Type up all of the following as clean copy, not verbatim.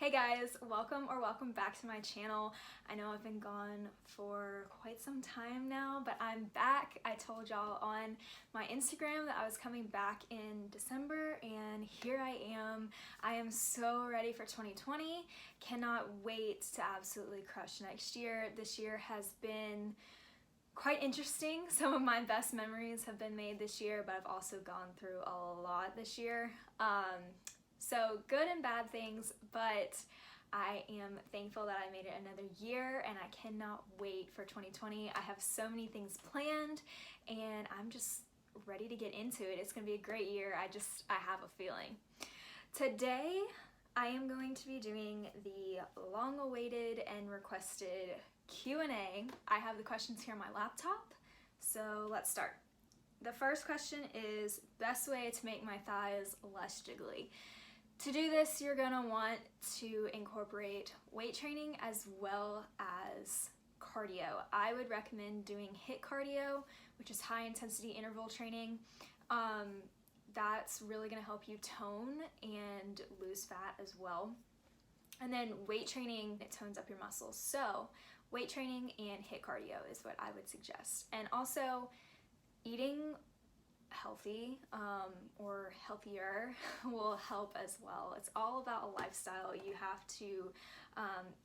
Hey guys, welcome back to my channel. I know I've been gone for quite some time now, but I'm back. I told y'all on my Instagram that I was coming back in December, and here I am. I am so ready for 2020. Cannot wait to absolutely crush next year. This year has been quite interesting. Some of my best memories have been made this year, but I've also gone through a lot this year. So good and bad things, but I am thankful that I made it another year and I cannot wait for 2020. I have so many things planned and I'm just ready to get into it. It's gonna be a great year. I have a feeling. Today, I am going to be doing the long-awaited and requested Q&A. I have the questions here on my laptop, so let's start. The first question is, best way to make my thighs less jiggly. To do this, you're gonna want to incorporate weight training as well as cardio. I would recommend doing HIIT cardio, which is high intensity interval training. That's really gonna help you tone and lose fat as well. And then weight training, it tones up your muscles. So weight training and HIIT cardio is what I would suggest. And also eating healthy or healthier will help as well. It's all about a lifestyle. You have to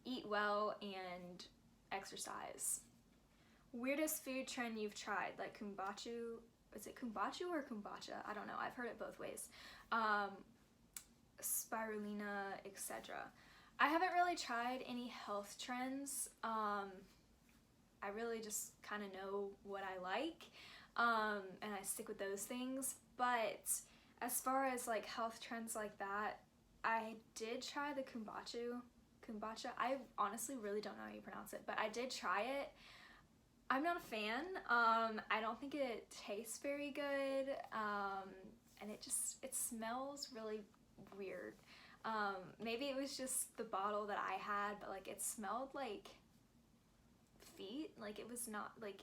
eat well and exercise. Weirdest food trend you've tried, like kombucha. Is it kombucha or kombucha? I don't know. I've heard it both ways. Spirulina, etc. I haven't really tried any health trends. I really just kind of know what I like. And I stick with those things, but as far as like health trends like that, I did try the kombucha. I honestly really don't know how you pronounce it, but I did try it. I'm not a fan. I don't think it tastes very good, and it smells really weird. Maybe it was just the bottle that I had, but like it smelled like feet. Like it was not like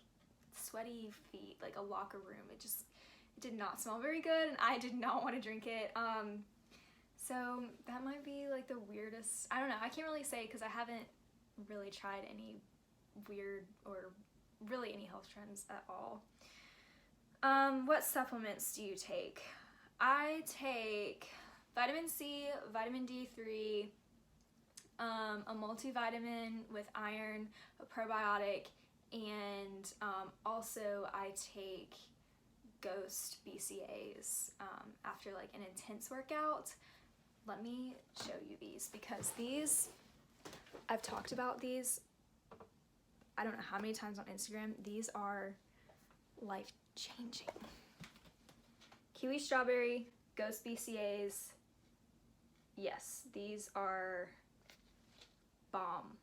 sweaty feet, like a locker room. It did not smell very good and I did not want to drink it. So that might be like the weirdest, I don't know, I can't really say because I haven't really tried any weird or really any health trends at all. What supplements do you take? I take vitamin C, vitamin D3, a multivitamin with iron, a probiotic, and also I take Ghost BCAAs after like an intense workout. Let me show you these because these, I've talked about these I don't know how many times on Instagram. These are life-changing. Kiwi strawberry, Ghost BCAAs. Yes, these are bomb.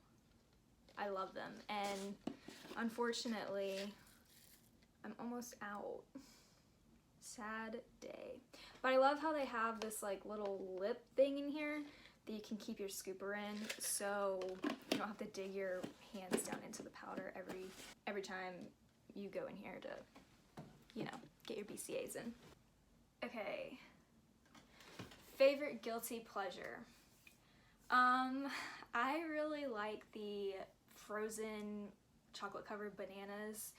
I love them, and unfortunately, I'm almost out. Sad day. But I love how they have this like little lip thing in here that you can keep your scooper in, so you don't have to dig your hands down into the powder every time you go in here to, you know, get your BCAAs in. Okay. Favorite guilty pleasure. I really like the frozen chocolate covered bananas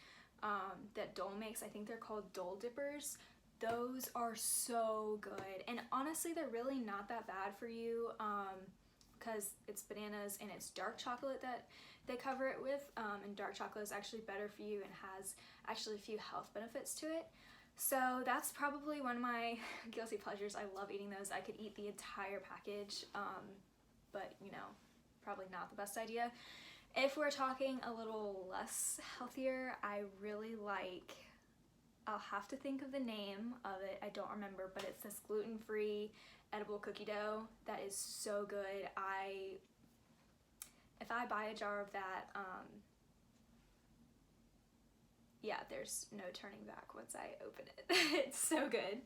that Dole makes. I think they're called Dole Dippers. Those are so good, and honestly they're really not that bad for you because it's bananas and it's dark chocolate that they cover it with, and dark chocolate is actually better for you and has actually a few health benefits to it. So that's probably one of my guilty pleasures. I love eating those. I could eat the entire package, but you know, probably not the best idea. If we're talking a little less healthier, I really like, I'll have to think of the name of it, I don't remember, but it's this gluten-free edible cookie dough that is so good. If I buy a jar of that, yeah, there's no turning back once I open it. It's so good.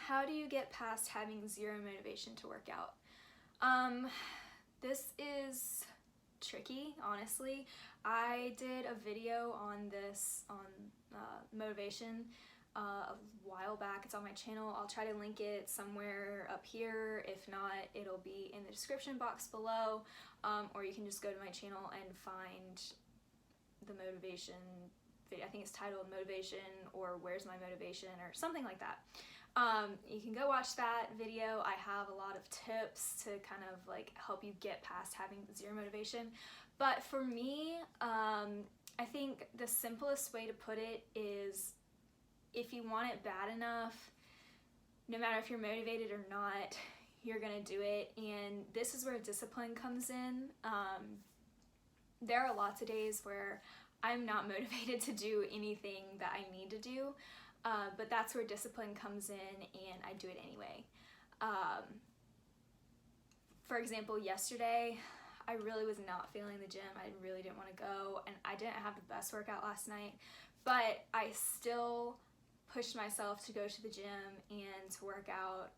How do you get past having zero motivation to work out? This is tricky, honestly. I did a video on this, on motivation a while back. It's on my channel. I'll try to link it somewhere up here. If not, it'll be in the description box below, or you can just go to my channel and find the motivation video. I think it's titled Motivation or Where's My Motivation or something like that. You can go watch that video. I have a lot of tips to kind of like help you get past having zero motivation. But for me, I think the simplest way to put it is, if you want it bad enough, no matter if you're motivated or not, you're gonna do it. And this is where discipline comes in. There are lots of days where I'm not motivated to do anything that I need to do, but that's where discipline comes in, and I do it anyway. For example, yesterday, I really was not feeling the gym. I really didn't want to go, and I didn't have the best workout last night, but I still pushed myself to go to the gym and to work out.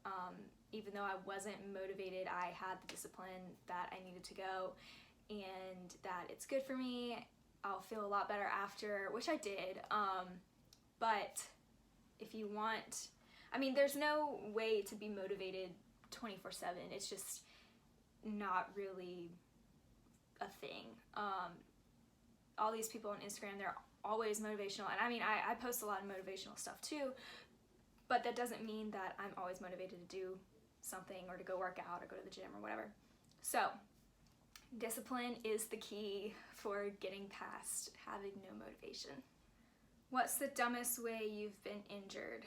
Even though I wasn't motivated, I had the discipline that I needed to go, and that it's good for me. I'll feel a lot better after, which I did. But if you want, I mean, there's no way to be motivated 24/7. It's just not really a thing. All these people on Instagram, they're always motivational, and I mean, I post a lot of motivational stuff too, but that doesn't mean that I'm always motivated to do something or to go work out or go to the gym or whatever. So discipline is the key for getting past having no motivation. What's the dumbest way you've been injured?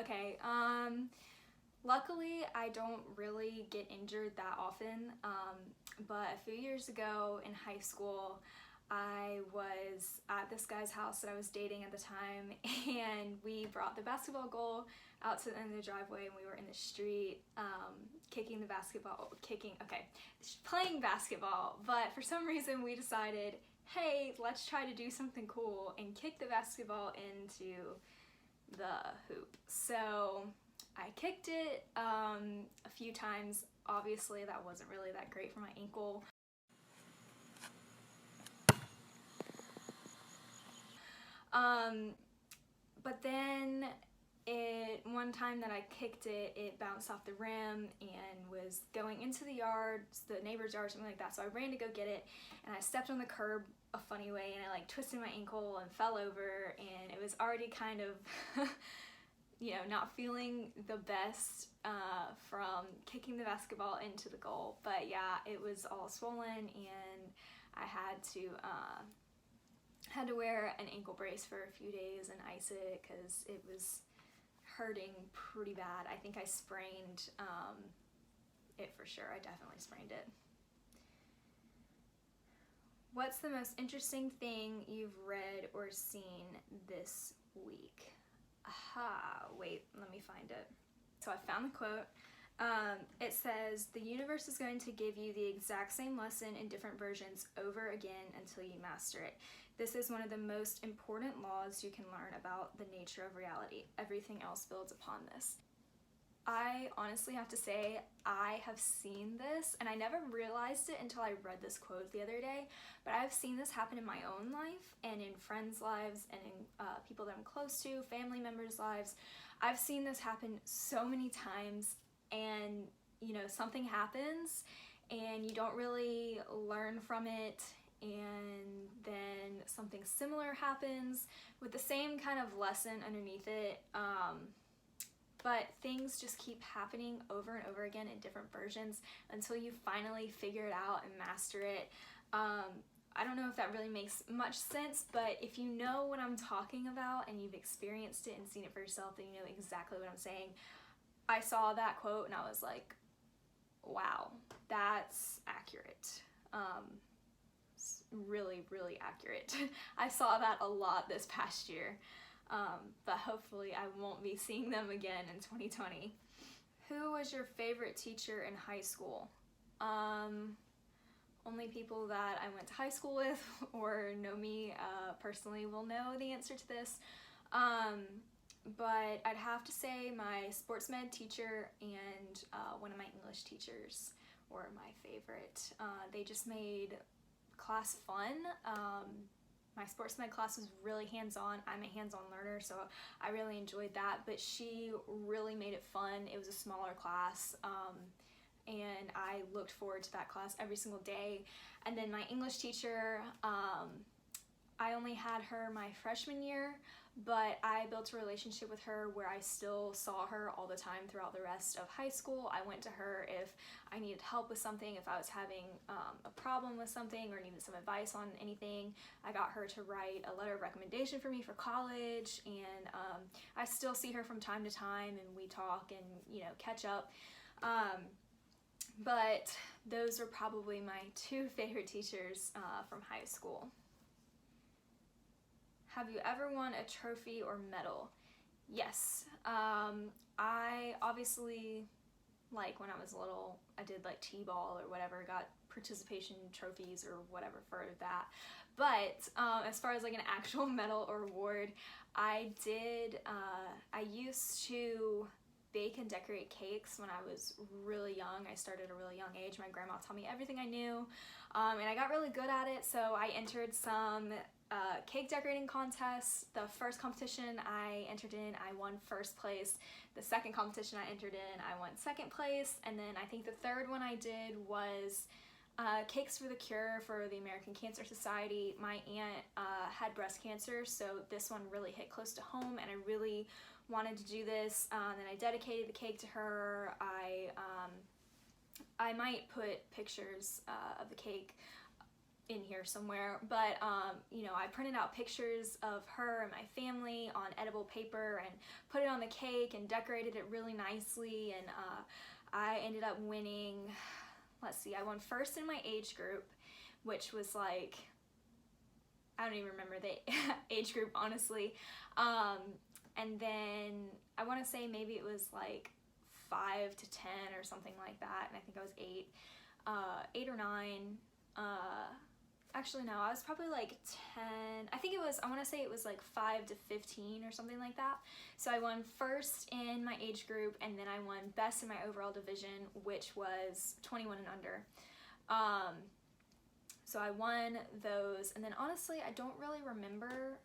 Okay, luckily I don't really get injured that often, but a few years ago in high school, I was at this guy's house that I was dating at the time, and we brought the basketball goal out to the end of the driveway, and we were in the street playing basketball, but for some reason we decided, hey, let's try to do something cool and kick the basketball into the hoop. So I kicked it a few times. Obviously that wasn't really that great for my ankle. But then one time that I kicked it, it bounced off the rim and was going into the yard, the neighbor's yard, something like that. So I ran to go get it, and I stepped on the curb a funny way, and I like twisted my ankle and fell over, and it was already kind of you know, not feeling the best from kicking the basketball into the goal. But yeah, it was all swollen, and I had to wear an ankle brace for a few days and ice it because it was hurting pretty bad. I think I sprained it for sure. I definitely sprained it. What's the most interesting thing you've read or seen this week? Aha, wait, let me find it. So I found the quote. It says, the universe is going to give you the exact same lesson in different versions over again until you master it. This is one of the most important laws you can learn about the nature of reality. Everything else builds upon this. I honestly have to say, I have seen this, and I never realized it until I read this quote the other day, but I've seen this happen in my own life and in friends' lives and in people that I'm close to, family members' lives. I've seen this happen so many times, and you know, something happens and you don't really learn from it, and then something similar happens with the same kind of lesson underneath it. But things just keep happening over and over again in different versions until you finally figure it out and master it. I don't know if that really makes much sense, but if you know what I'm talking about and you've experienced it and seen it for yourself, then you know exactly what I'm saying. I saw that quote and I was like, wow, that's accurate. Really, really accurate. I saw that a lot this past year. But hopefully I won't be seeing them again in 2020. Who was your favorite teacher in high school? Only people that I went to high school with or know me personally will know the answer to this. But I'd have to say my sports med teacher and one of my English teachers were my favorite. They just made class fun. my sports med class was really hands-on. I'm a hands-on learner, so I really enjoyed that, but she really made it fun. It was a smaller class, and I looked forward to that class every single day. And then my English teacher, I only had her my freshman year, but I built a relationship with her where I still saw her all the time throughout the rest of high school. I went to her if I needed help with something, if I was having a problem with something or needed some advice on anything. I got her to write a letter of recommendation for me for college, and I still see her from time to time, and we talk and, you know, catch up. But those are probably my two favorite teachers from high school. Have you ever won a trophy or medal? Yes. I obviously, like when I was little, I did like t-ball or whatever, got participation trophies or whatever for that. But as far as like an actual medal or award, I used to bake and decorate cakes when I was really young. I started at a really young age. My grandma taught me everything I knew, and I got really good at it, so I entered some cake decorating contests. The first competition I entered in, I won first place. The second competition I entered in, I won second place. And then I think the third one I did was Cakes for the Cure for the American Cancer Society. My aunt had breast cancer, so this one really hit close to home, and I really wanted to do this. And I dedicated the cake to her. I might put pictures of the cake in here somewhere, but you know, I printed out pictures of her and my family on edible paper and put it on the cake and decorated it really nicely, and I ended up winning, let's see, I won first in my age group, which was like, I don't even remember the age group, honestly, and then I want to say maybe it was like 5 to 10 or something like that, and I think I was 8 or 9. Actually, no, I was probably like 10. I think it was, I want to say it was like 5 to 15 or something like that. So I won first in my age group, and then I won best in my overall division, which was 21 and under. So I won those, and then honestly, I don't really remember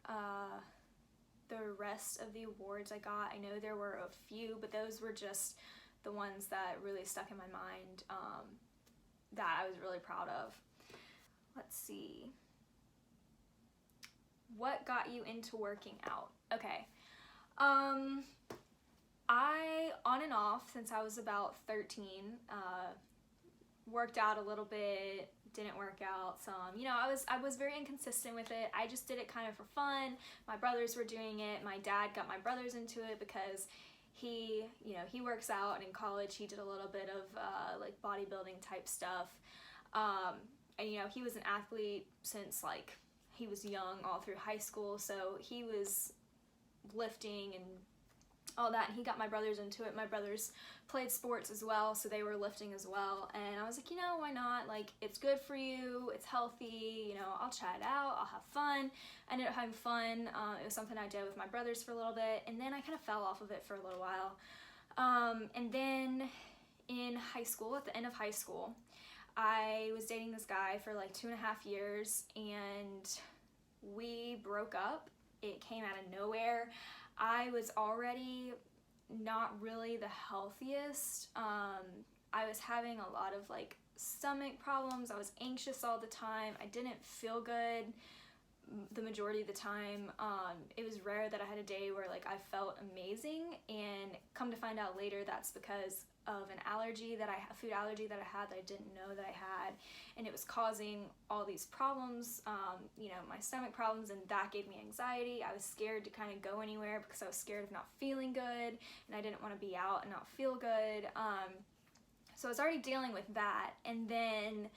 the rest of the awards I got. I know there were a few, but those were just the ones that really stuck in my mind, that I was really proud of. Let's see. What got you into working out? Okay. I, on and off, since I was about 13, worked out a little bit, didn't work out some. You know, I was very inconsistent with it. I just did it kind of for fun. My brothers were doing it. My dad got my brothers into it because he, you know, he works out, and in college he did a little bit of like bodybuilding type stuff. And you know, he was an athlete since like he was young, all through high school, so he was lifting and all that, and he got my brothers into it. My brothers played sports as well, so they were lifting as well, and I was like, you know, why not? Like, it's good for you, it's healthy, you know, I'll try it out, I'll have fun. I ended up having fun. It was something I did with my brothers for a little bit, and then I kind of fell off of it for a little while. And then in high school, at the end of high school, I was dating this guy for like 2.5 years, and we broke up. It came out of nowhere. I was already not really the healthiest. I was having a lot of like stomach problems. I was anxious all the time. I didn't feel good the majority of the time. It was rare that I had a day where like I felt amazing, and come to find out later that's because of an allergy that a food allergy that I had that I didn't know that I had, and it was causing all these problems, you know, my stomach problems, and that gave me anxiety. I was scared to kind of go anywhere because I was scared of not feeling good, and I didn't want to be out and not feel good. So I was already dealing with that, and then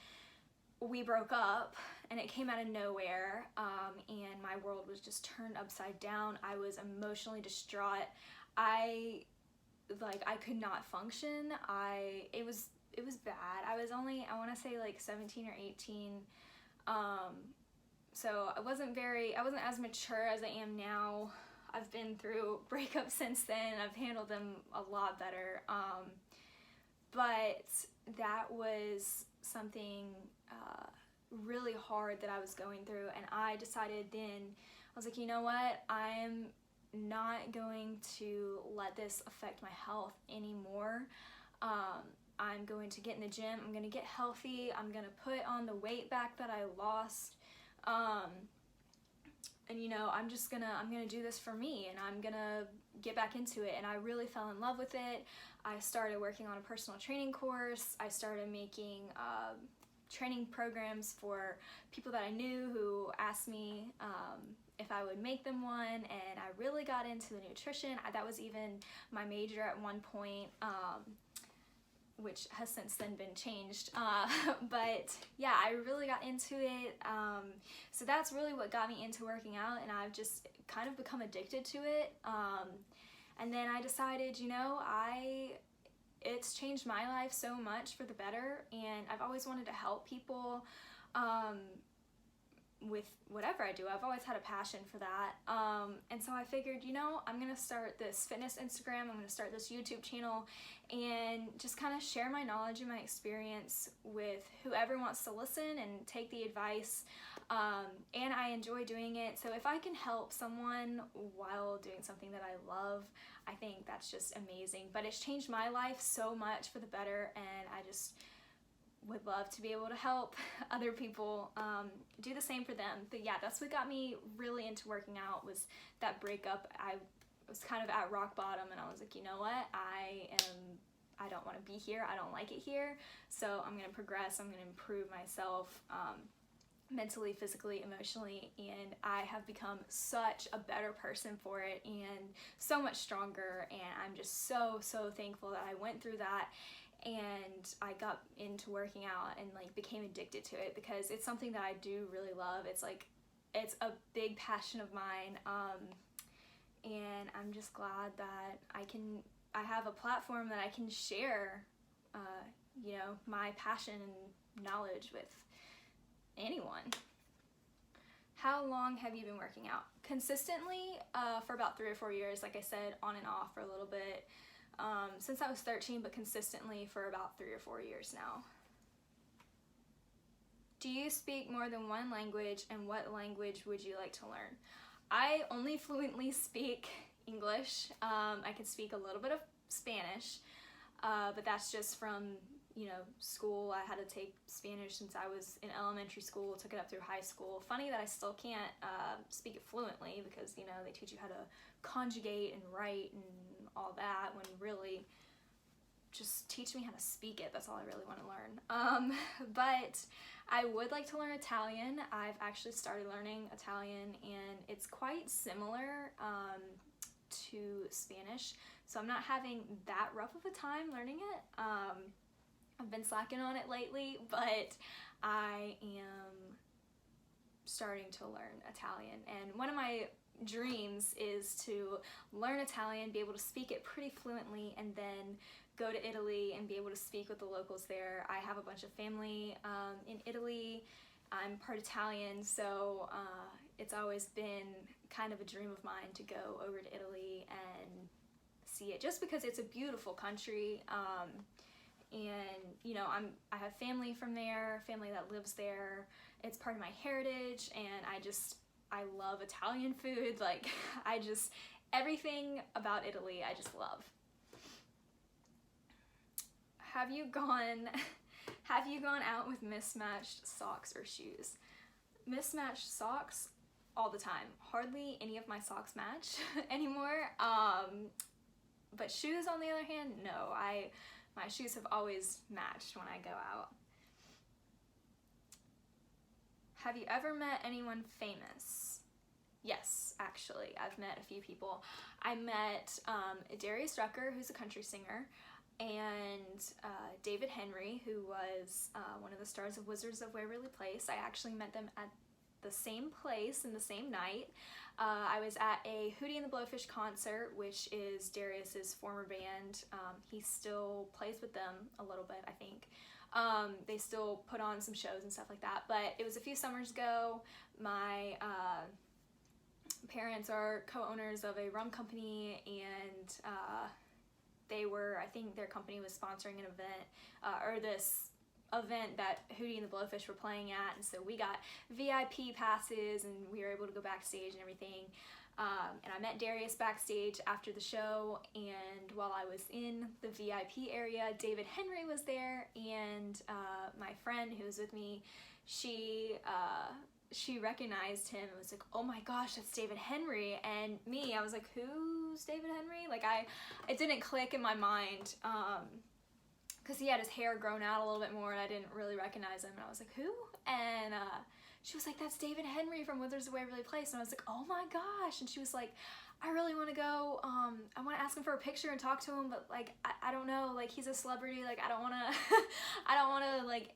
we broke up, and it came out of nowhere, and my world was just turned upside down. I was emotionally distraught. I could not function. It was bad. I was only, I want to say like 17 or 18. So I wasn't as mature as I am now. I've been through breakups since then. I've handled them a lot better. But that was something really hard that I was going through, and I decided then, I was like, you know what, I'm not going to let this affect my health anymore. I'm going to get in the gym, I'm going to get healthy, I'm going to put on the weight back that I lost, and you know, I'm gonna do this for me, and I'm gonna get back into it. And I really fell in love with it. I started working on a personal training course. I started making training programs for people that I knew who asked me if I would make them one, and I really got into the nutrition. That was even my major at one point, which has since then been changed, but yeah, I really got into it. So that's really what got me into working out, and I've just kind of become addicted to it. And then I decided, you know, it's changed my life so much for the better, and I've always wanted to help people with whatever I do. I've always had a passion for that, and so I figured, you know, I'm gonna start this fitness Instagram, I'm gonna start this YouTube channel, and just kind of share my knowledge and my experience with whoever wants to listen and take the advice, and I enjoy doing it. So if I can help someone while doing something that I love, I think that's just amazing. But it's changed my life so much for the better, and I just would love to be able to help other people do the same for them. But yeah, that's what got me really into working out, was that breakup. I was kind of at rock bottom, and I was like, you know what, I don't want to be here, I don't like it here, so I'm going to progress, I'm going to improve myself mentally, physically, emotionally, and I have become such a better person for it, and so much stronger, and I'm just so thankful that I went through that. And I got into working out and like became addicted to it, because it's something that I do really love. It's a big passion of mine, and I'm just glad that I have a platform that I can share, you know, my passion and knowledge with anyone. How long have you been working out? Consistently, for about 3 or 4 years, like I said, on and off for a little bit. Since I was 13, but consistently for about 3 or 4 years now. Do you speak more than one language, and what language would you like to learn? I only fluently speak English. I can speak a little bit of Spanish, but that's just from, you know, school. I had to take Spanish since I was in elementary school, took it up through high school. Funny that I still can't speak it fluently, because, you know, they teach you how to conjugate and write and all that, when really just teach me how to speak it. That's all I really want to learn. But I would like to learn Italian. I've actually started learning Italian, and it's quite similar to Spanish, so I'm not having that rough of a time learning it. I've been slacking on it lately, but I am starting to learn Italian, and one of my dreams is to learn Italian, be able to speak it pretty fluently, and then go to Italy and be able to speak with the locals there. I have a bunch of family in Italy. I'm part Italian, so it's always been kind of a dream of mine to go over to Italy and see it, just because it's a beautiful country, and you know, I have family from there, family that lives there. It's part of my heritage, and I love Italian food. Like, everything about Italy I just love. Have you gone out with mismatched socks or shoes? Mismatched socks all the time. Hardly any of my socks match anymore. But shoes, on the other hand, no. My shoes have always matched when I go out. Have you ever met anyone famous? Yes, actually, I've met a few people. I met Darius Rucker, who's a country singer, and David Henry, who was one of the stars of Wizards of Waverly Place. I actually met them at the same place in the same night. I was at a Hootie and the Blowfish concert, which is Darius's former band. He still plays with them a little bit, I think. They still put on some shows and stuff like that, but it was a few summers ago. My parents are co-owners of a rum company, and I think their company was sponsoring an event, or this event that Hootie and the Blowfish were playing at, and so we got VIP passes and we were able to go backstage and everything. And I met Darius backstage after the show, and while I was in the VIP area, David Henry was there, and my friend who was with me, she recognized him and was like, oh my gosh, that's David Henry. And me, I was like, who's David Henry? Like, it didn't click in my mind, because he had his hair grown out a little bit more and I didn't really recognize him, and I was like, who? And she was like, that's David Henry from Withers the Waverly Place. And I was like, oh my gosh. And she was like, I really want to go, I want to ask him for a picture and talk to him, but like, I don't know, like, he's a celebrity, like, I don't want to, I don't want to, like,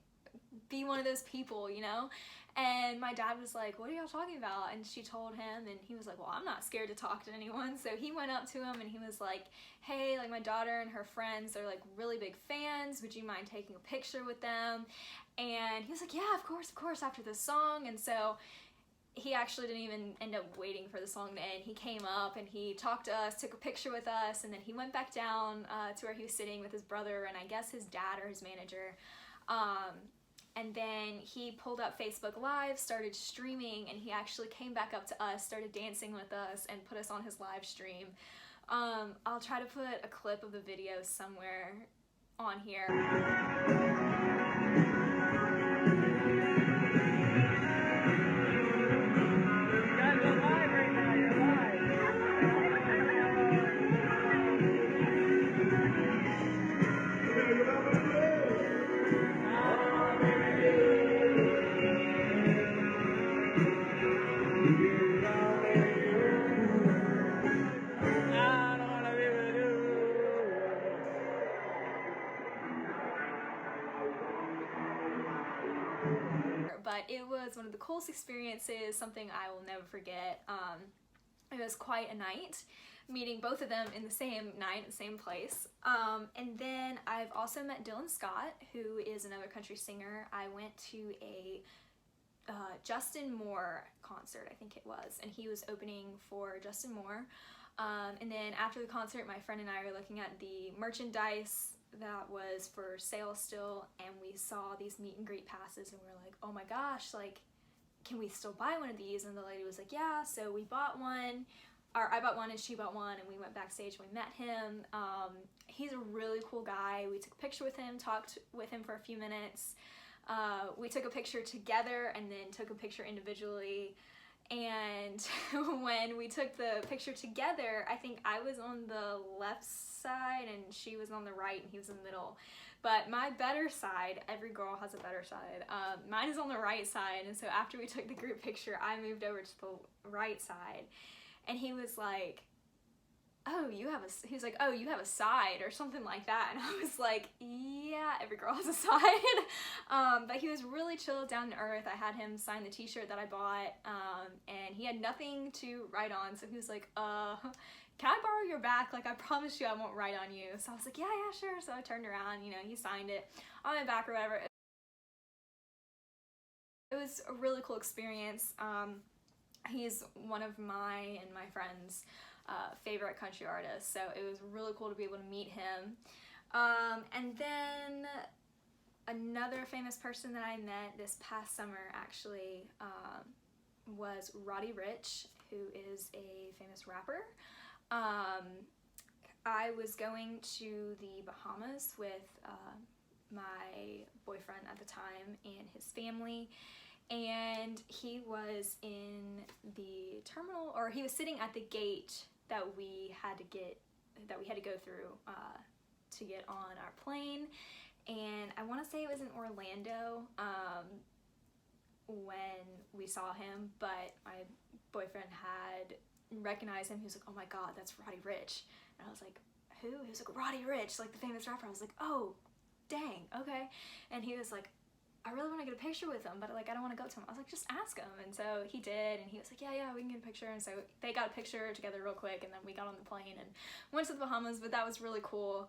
be one of those people, you know? And my dad was like, what are y'all talking about? And she told him, and he was like, well, I'm not scared to talk to anyone. So he went up to him and he was like, hey, like, my daughter and her friends, they're like really big fans. Would you mind taking a picture with them? And he was like, yeah, of course, after this song. And so he actually didn't even end up waiting for the song to end. He came up and he talked to us, took a picture with us, and then he went back down to where he was sitting with his brother and I guess his dad or his manager. And then he pulled up Facebook Live, started streaming, and he actually came back up to us, started dancing with us, and put us on his live stream. I'll try to put a clip of the video somewhere on here. But it was one of the coolest experiences, something I will never forget. It was quite a night, meeting both of them in the same night, the same place. And then I've also met Dylan Scott, who is another country singer. I went to a Justin Moore concert, I think it was, and he was opening for Justin Moore. And then after the concert, my friend and I were looking at the merchandise that was for sale still, and we saw these meet and greet passes, and we were like, oh my gosh, like, can we still buy one of these? And the lady was like, yeah. So we bought one, or I bought one and she bought one, and we went backstage and we met him. He's a really cool guy. We took a picture with him, talked with him for a few minutes. We took a picture together and then took a picture individually. And when we took the picture together, I think I was on the left side and she was on the right and he was in the middle. But my better side, every girl has a better side, mine is on the right side. And so after we took the group picture, I moved over to the right side. And he was like, oh, you have a side or something like that. And I was like, yeah, every girl has a side. But he was really chill, down to earth. I had him sign the t-shirt that I bought, and he had nothing to write on. So he was like, can I borrow your back? Like, I promise you I won't write on you. So I was like, yeah, sure. So I turned around, you know, he signed it on my back or whatever. It was a really cool experience. He's one of my and my friends' favorite country artists, so it was really cool to be able to meet him. And then another famous person that I met this past summer actually was Roddy Ricch, who is a famous rapper. I was going to the Bahamas with my boyfriend at the time and his family, and he was in the terminal, or he was sitting at the gate that we had to go through to get on our plane. And I want to say it was in Orlando when we saw him, but my boyfriend had recognized him. He was like, oh my god, that's Roddy Ricch. And I was like, who? He was like, Roddy Ricch, like the famous rapper. I was like, oh dang, okay. And he was like, I really want to get a picture with him, but like, I don't want to go to him. I was like, just ask him. And so he did, and he was like, yeah, we can get a picture. And so they got a picture together real quick, and then we got on the plane and went to the Bahamas, but that was really cool.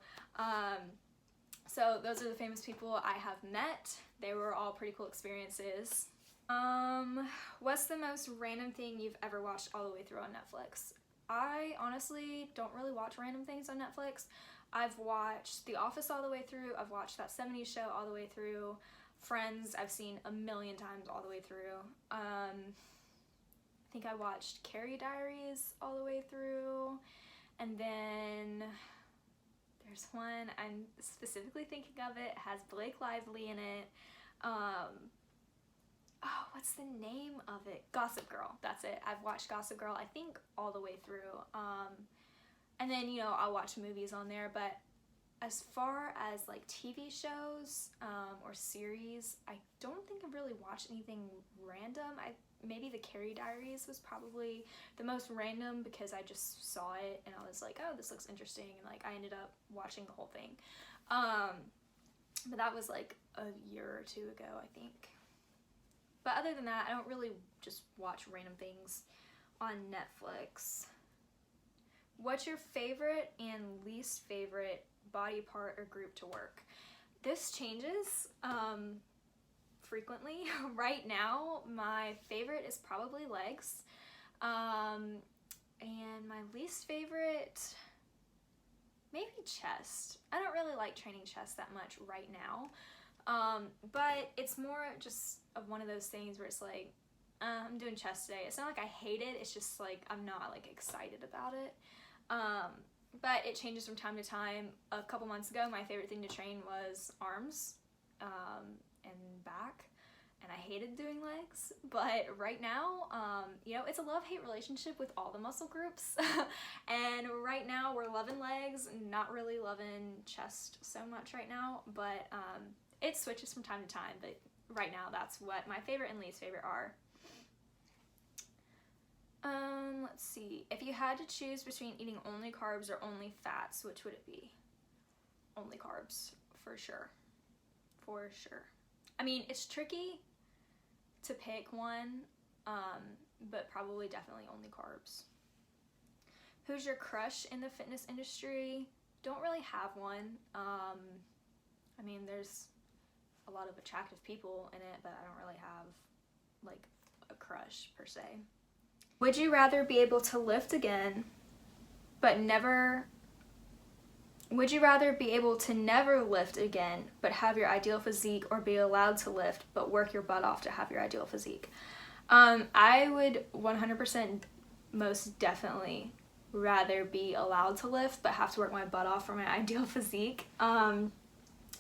So those are the famous people I have met. They were all pretty cool experiences. What's the most random thing you've ever watched all the way through on Netflix? I honestly don't really watch random things on Netflix. I've watched The Office all the way through. I've watched That 70s Show all the way through. Friends, I've seen a million times all the way through. I think I watched Carrie Diaries all the way through. And then there's one, I'm specifically thinking of it, has Blake Lively in it. What's the name of it? Gossip Girl, that's it. I've watched Gossip Girl, I think, all the way through. And then, you know, I'll watch movies on there, but as far as like TV shows or series, I don't think I've really watched anything random. Maybe the Carrie Diaries was probably the most random because I just saw it and I was like, oh, this looks interesting, and like I ended up watching the whole thing. But that was like a year or two ago, I think. But other than that, I don't really just watch random things on Netflix. What's your favorite and least favorite body part or group to work? This changes frequently. Right now, my favorite is probably legs. And my least favorite, maybe chest. I don't really like training chest that much right now. But it's more just of one of those things where it's like, I'm doing chest today. It's not like I hate it, it's just like I'm not like excited about it. But it changes from time to time. A couple months ago, my favorite thing to train was arms and back, and I hated doing legs. But right now, you know, it's a love-hate relationship with all the muscle groups. And right now we're loving legs, not really loving chest so much right now, but it switches from time to time. But right now, that's what my favorite and least favorite are. Let's see. If you had to choose between eating only carbs or only fats, which would it be? Only carbs, for sure. For sure. I mean, it's tricky to pick one, but probably definitely only carbs. Who's your crush in the fitness industry? Don't really have one. I mean, there's a lot of attractive people in it, but I don't really have like a crush per se. Would you rather be able to lift again, but never... Would you rather be able to never lift again, but have your ideal physique, or be allowed to lift, but work your butt off to have your ideal physique? I would 100% most definitely rather be allowed to lift, but have to work my butt off for my ideal physique.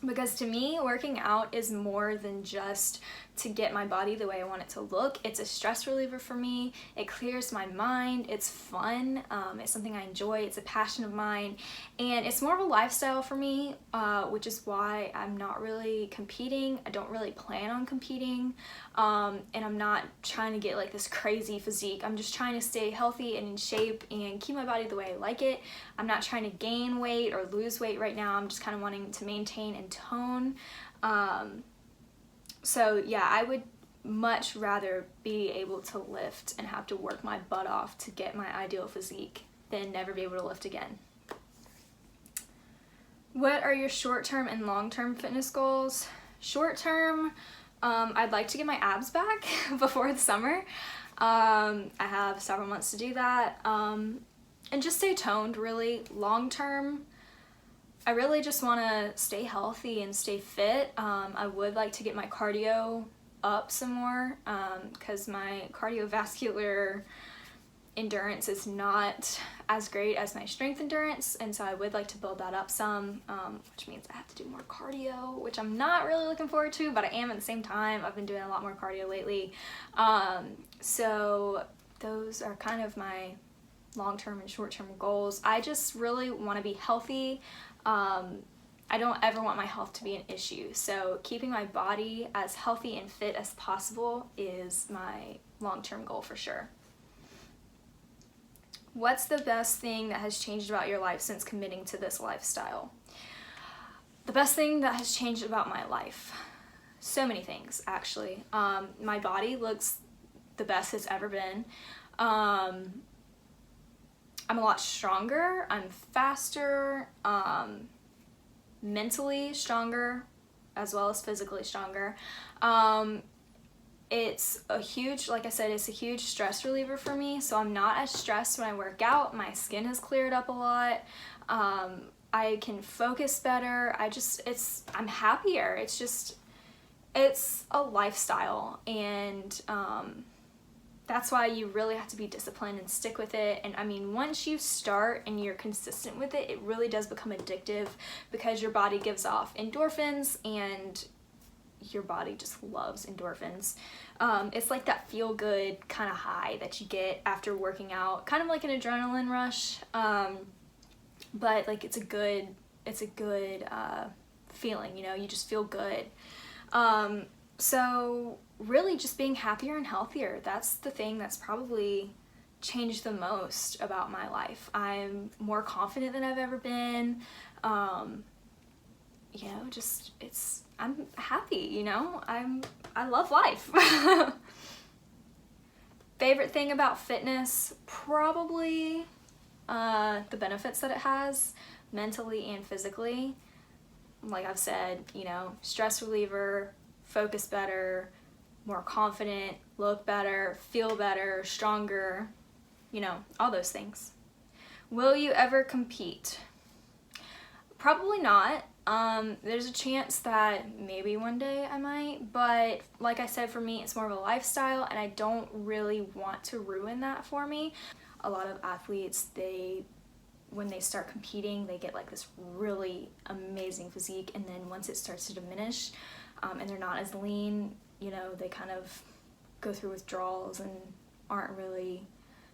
Because to me, working out is more than just to get my body the way I want it to look. It's a stress reliever for me. It clears my mind. It's fun. It's something I enjoy. It's a passion of mine. And it's more of a lifestyle for me, which is why I'm not really competing. I don't really plan on competing. And I'm not trying to get like this crazy physique. I'm just trying to stay healthy and in shape and keep my body the way I like it. I'm not trying to gain weight or lose weight right now. I'm just kind of wanting to maintain and tone. So yeah, I would much rather be able to lift and have to work my butt off to get my ideal physique than never be able to lift again. What are your short-term and long-term fitness goals? Short-term, I'd like to get my abs back before the summer. I have several months to do that. And just stay toned, really. Long-term, I really just want to stay healthy and stay fit. I would like to get my cardio up some more because my cardiovascular endurance is not as great as my strength endurance, and so I would like to build that up some, which means I have to do more cardio, which I'm not really looking forward to, but I am at the same time. I've been doing a lot more cardio lately. So those are kind of my long-term and short-term goals. I just really want to be healthy. I don't ever want my health to be an issue, so keeping my body as healthy and fit as possible is my long-term goal for sure. What's the best thing that has changed about your life since committing to this lifestyle? The best thing that has changed about my life? So many things, actually. My body looks the best it's ever been. I'm a lot stronger. I'm faster. Mentally stronger, as well as physically stronger. It's a huge, like I said, it's a huge stress reliever for me, so I'm not as stressed when I work out. My skin has cleared up a lot. I can focus better. I'm happier. It's a lifestyle, and that's why you really have to be disciplined and stick with it. And I mean, once you start and you're consistent with it, it really does become addictive because your body gives off endorphins, and your body just loves endorphins. It's like that feel-good kind of high that you get after working out, kind of like an adrenaline rush, but like it's a good feeling, you know, you just feel good. So really just being happier and healthier, that's the thing that's probably changed the most about my life. I'm more confident than I've ever been. You know, I'm happy, you know, I love life. Favorite thing about fitness, probably the benefits that it has mentally and physically. Like I've said, you know, stress reliever, focus better, more confident, look better, feel better, stronger, you know, all those things. Will you ever compete? Probably not. There's a chance that maybe one day I might, but like I said, for me, it's more of a lifestyle, and I don't really want to ruin that for me. A lot of athletes, when they start competing, they get like this really amazing physique, and then once it starts to diminish, and they're not as lean, you know, they kind of go through withdrawals and aren't really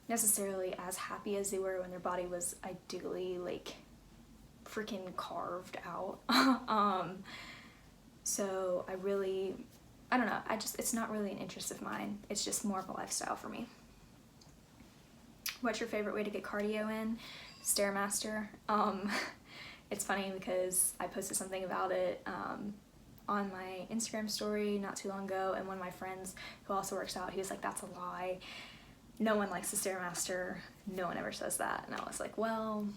necessarily as happy as they were when their body was ideally like freaking carved out. So I don't know, it's not really an interest of mine. It's just more of a lifestyle for me. What's your favorite way to get cardio in? Stairmaster. It's funny because I posted something about it on my Instagram story not too long ago, and one of my friends who also works out, he was like, that's a lie. No one likes the Stairmaster. No one ever says that. And I was like, well,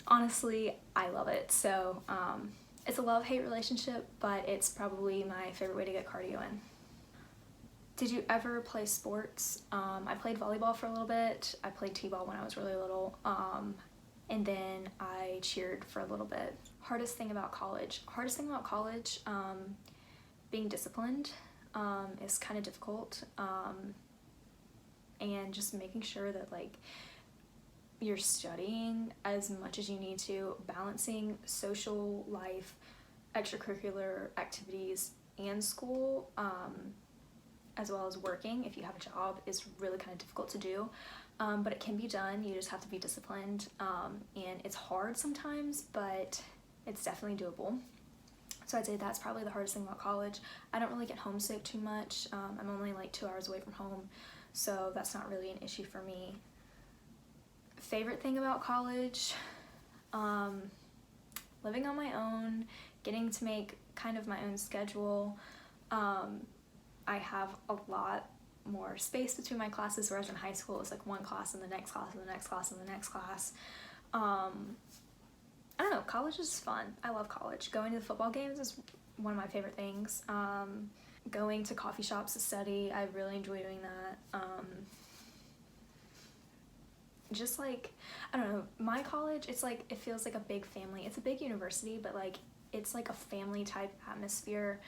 honestly, I love it. So it's a love-hate relationship, but it's probably my favorite way to get cardio in. Did you ever play sports? I played volleyball for a little bit. I played t-ball when I was really little. And then I cheered for a little bit. Hardest thing about college? Being disciplined is kind of difficult. And just making sure that like you're studying as much as you need to, balancing social life, extracurricular activities, and school, as well as working if you have a job, is really kind of difficult to do. But it can be done. You just have to be disciplined, and it's hard sometimes, but it's definitely doable. So I'd say that's probably the hardest thing about college. I don't really get homesick too much. I'm only like 2 hours away from home, so that's not really an issue for me. Favorite thing about college? Living on my own, getting to make kind of my own schedule. I have a lot more space between my classes, whereas in high school it was like one class and the next class and the next class and the next class. I don't know, college is fun. I love college. Going to the football games is one of my favorite things. Going to coffee shops to study, I really enjoy doing that. Just like, I don't know, my college, it's like, it feels like a big family. It's a big university, but like, it's like a family type atmosphere.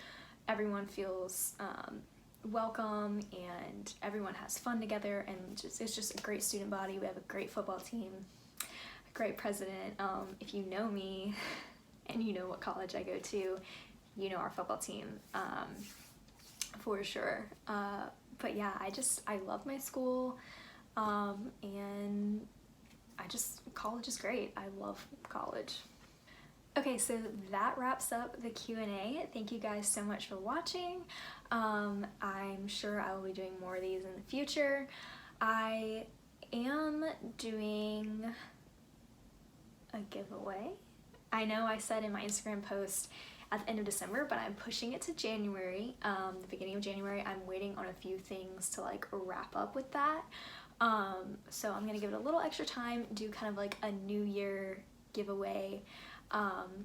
Everyone feels welcome, and everyone has fun together, and it's just a great student body. We have a great football team, a great president. If you know me and you know what college I go to, you know our football team, for sure. But yeah, I love my school, and college is great. I love college. Okay, so that wraps up the Q&A. Thank you guys so much for watching. I'm sure I will be doing more of these in the future. I am doing a giveaway. I know I said in my Instagram post at the end of December, but I'm pushing it to January, the beginning of January. I'm waiting on a few things to like wrap up with that. So I'm gonna give it a little extra time, do kind of like a New Year giveaway.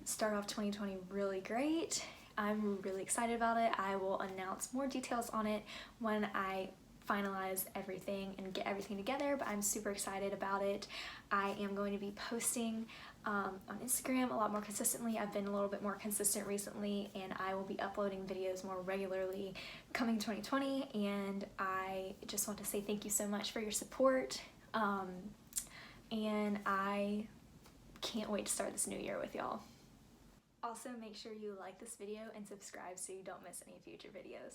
Start off 2020 really great. I'm really excited about it. I will announce more details on it when I finalize everything and get everything together, but I'm super excited about it. I am going to be posting on Instagram a lot more consistently. I've been a little bit more consistent recently, and I will be uploading videos more regularly coming 2020, and I just want to say thank you so much for your support, and I can't wait to start this new year with y'all. Also, make sure you like this video and subscribe so you don't miss any future videos.